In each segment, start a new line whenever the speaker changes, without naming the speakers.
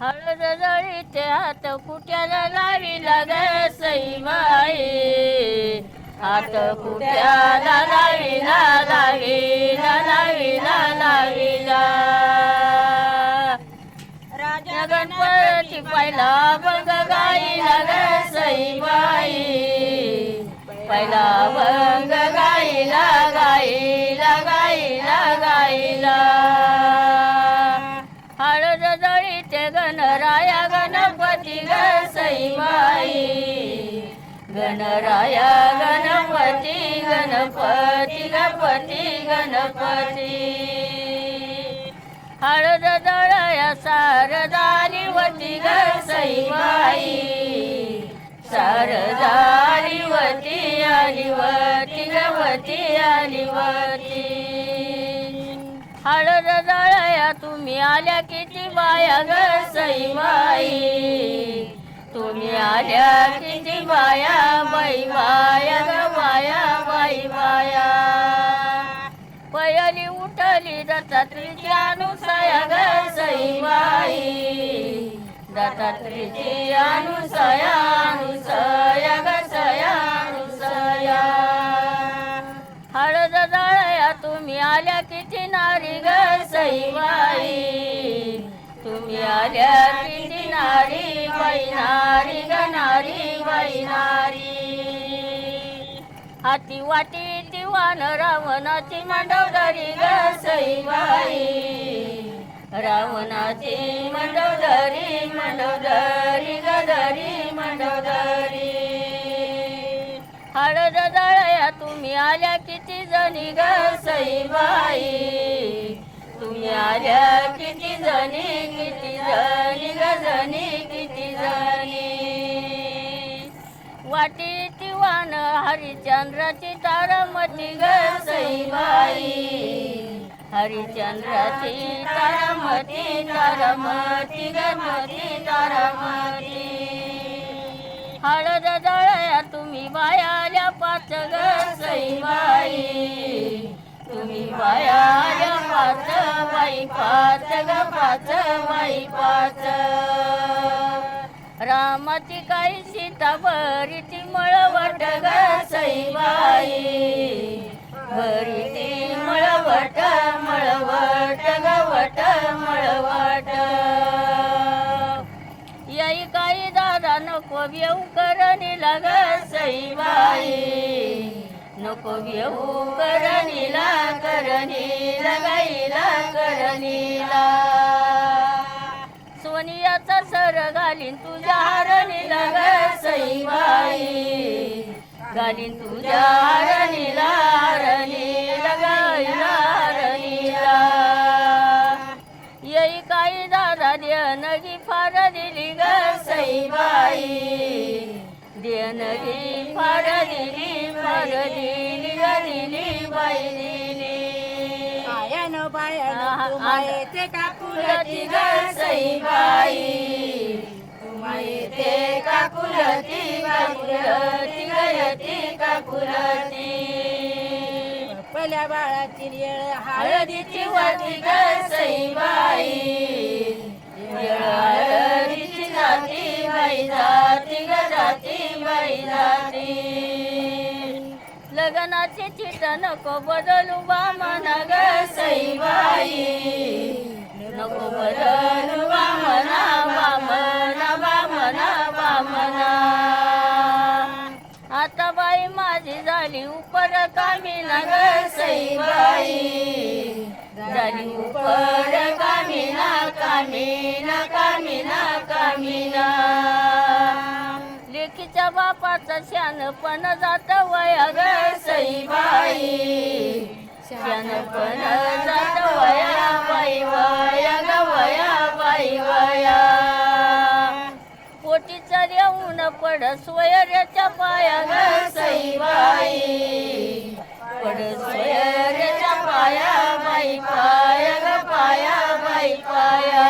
हळद जळीते हात कुट्याला लाविला ग सईबाई, हात कुट्याला लाविला लाविला लाविला लाविला. राजा गणपती पहिला भंग गाईला ग सईबाई, पहिला भंग गाईला गाईला गाईला गाईला. हळद जळीते गणराया गणपती ग सईबाई, गणराया गणपती गणपती गणपती गणपती. हळद जळया सारदाली वती ग सईबाई, सारदाली वती आलिवती गवती आलिवती. हळद जळया तुम्ही आल्या किती बाया ग सईबाई, तुम्ही आल्या किती बाया बाई बाया ग बाया बाई बाया. पयली उठली दत्तात्रेची अनुसया ग सईबाई, दत्तात्रेची अनुसया अनुसया ग सया अनुसया. हळद जळया तुम्ही आल्या किती नारी ग सईबाई, तुम्ही आल्या किती नारी बाई नारी ग नारी बाई नारी. हाती वाटी दिवान रावणाची मंडोदरी ग सईबाई, रावणाची मंडोदरी मंडोदरी गदरी मंडोदरी. हळद जळया तुम्ही आल्या किती जणी ग सईबाई, तुम्ही आल्या किती जणी ग जणी किती जणी. वाटी तिवान हरिश्चंद्राची तारामती ग सईबाई, हरिश्चंद्राची तारामती तारामती गणपती तारामती. हळद जळया तुम्ही बाया आल्या पाच ग सईबाई, तुम्ही बाया आल्या पाच बाई पाच ग पाच बाई पाच. रामाची काही सीता बरी ती मळवट ग सईबाई, बरी ती मळवट मळवट गवट मळवट. याई काही दादा नको येऊ करणीला ग सईबाई, नको येऊ करणीला करणीला गाईला करणीला. सोनियाचा सर घालीन तुझ्या हरणीला ग सईबाई, घालीन तुझ्या हरणीला हरणीला गाईला हरणीला. येई काही दादा देणगी फार दिली ग सईबाई, देणगी फार दिली ग दिली बाई दिली.
आयानो बायानो मायेते काकुलती
ग सईबाई, मायेते काकुलती काकुलती गयती काकुलती.
पहिल्या बाळाची येळ
हळदीची वाटी ग सईबाई, हळदीची जाती बाई जाती ग जाती बाई जाती. लग्नाची चिट नको बदलू बामना ग सईबाई, नको बदलू बामना बामना बामना बामना. आता बाई माझी झाली उपर कामिना ग सईबाई, झाली उपर कामिना कामिना कामिना कामिना. लेकीच्या बापाचं शानपण जात वया ग सईबाई, शानपण जात वया बाई वया ग वया बाई वया. पोटीचा येऊन पड सोयऱ्याच्या पाया ग सईबाई, पड सोयऱ्याच्या पाया बाई पाया ग पाया बाई पाया.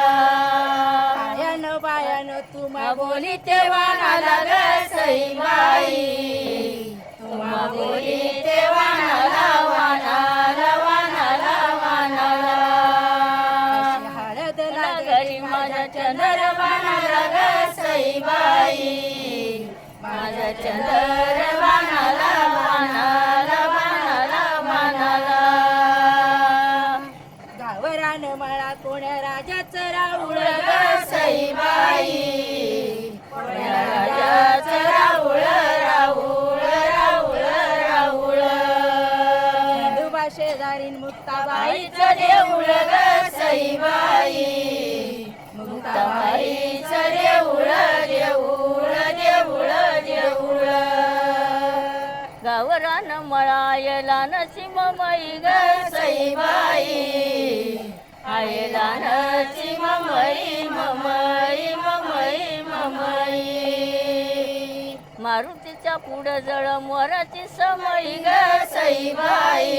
आयानो बायानो तुम्हा
बोली तेव्हा नाला ग सईबाई, तुम्हा बोली तेव्हा नाला वानाला वानाला वानाला.
हळद
घरी माझ्या चंद्र बाणाला ग सईबाई माझा चंद्र बाणाला बाणाला बाणाला बाणाला
गावरान मला कोण्या राजाचं राऊळ
ग सईबाई कोण्या राजाचं राऊळ राऊळ राऊळ राऊळ
खंडोबा शेजारीन मुक्ताबाईचं
देऊळ ग सईबाई मुक्ताबाईचं देऊळ देऊळ देऊळ देऊळ गावरान मळायला नसीममई ग सईबाई आयला नसीममई ममई ममई ममई मारुतीच्या पुढं जळ मोराची समई ग सईबाई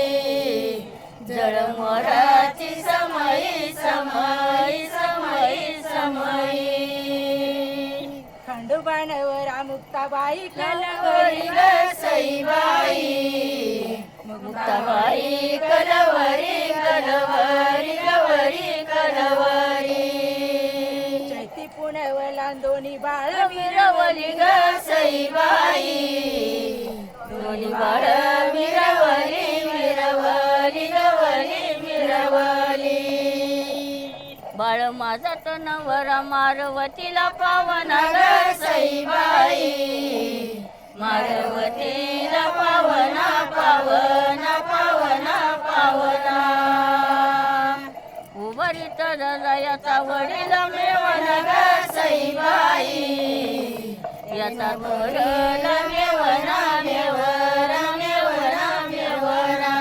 जळ मोराची समई समई समई समई
खंडोबा नवरा मुक्ताबाई
कलवरी ग सईबाई मुक्ताबाई कलवरी कलवरी गवरी कलवरी
चैती पुण्यावला दोन्ही बाळ
मिरवली ग सईबाई दोन्ही बाळ मिरवली मिरवली गवली मिरवली बाळ माझा तो नवरा मारवतीला पावना ग सईबाई मारवतीला पावना पावना पावना पावना उभारी तर याचा वडील मेवण ग सईबाई याचा वडील मेवणा मेवणा मेवणा मेवणा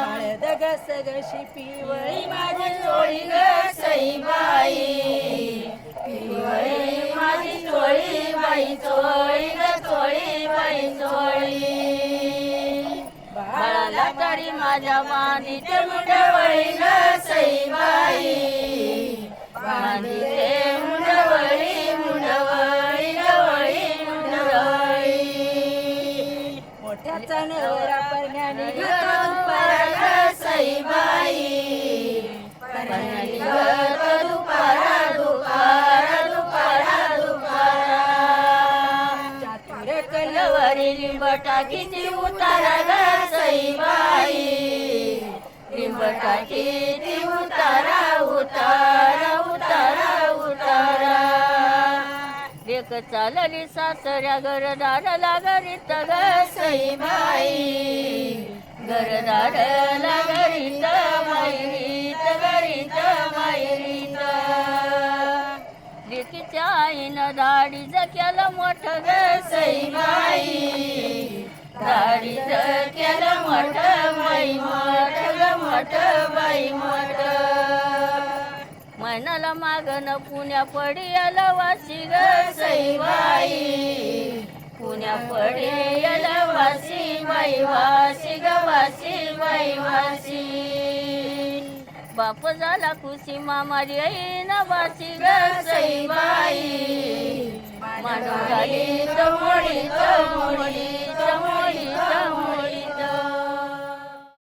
हळद गस गशी पिवळी
माझी चोळी ग सईबाई पिवळी माझी चोळी बाई चोळी ग चोळी बाई चोळी बाळाला तरी माझ्या बांधीते मुंडवळी ग सईबाई बांधीते मुंडवळी मुंडवळी गवळी मुंडवळी
मोठ्याचा नवरा परण्याने
दुपारा ग सईबाई परण्याने दुपारा दुपारा दुपारा दुपारा
चातुर
कलवरी लिंबटाकीची उतारा ग सईबाई लिंबटाकीची उतारा उतारा उतारा उतारा लेक चालली सासऱ्या घरदार लागरीत ग सईबाई घरदार लागरीत मायरीत गरीत मायरीत लेकीच्या आईनं दाढी केलं मोठ ग सईबाई दाढी केलं मोठ बाई मोठ ग मोठ बाई मोठ महिन्याला मागन पुण्या पडियाला वासी ग सईबाई पुण्या पडियाला वासी बाई वासी ग वासी बाई वासी बाप झाला खुशी मामारी येईन वासी ग सईबाई मांडू घाली मोडी मोडी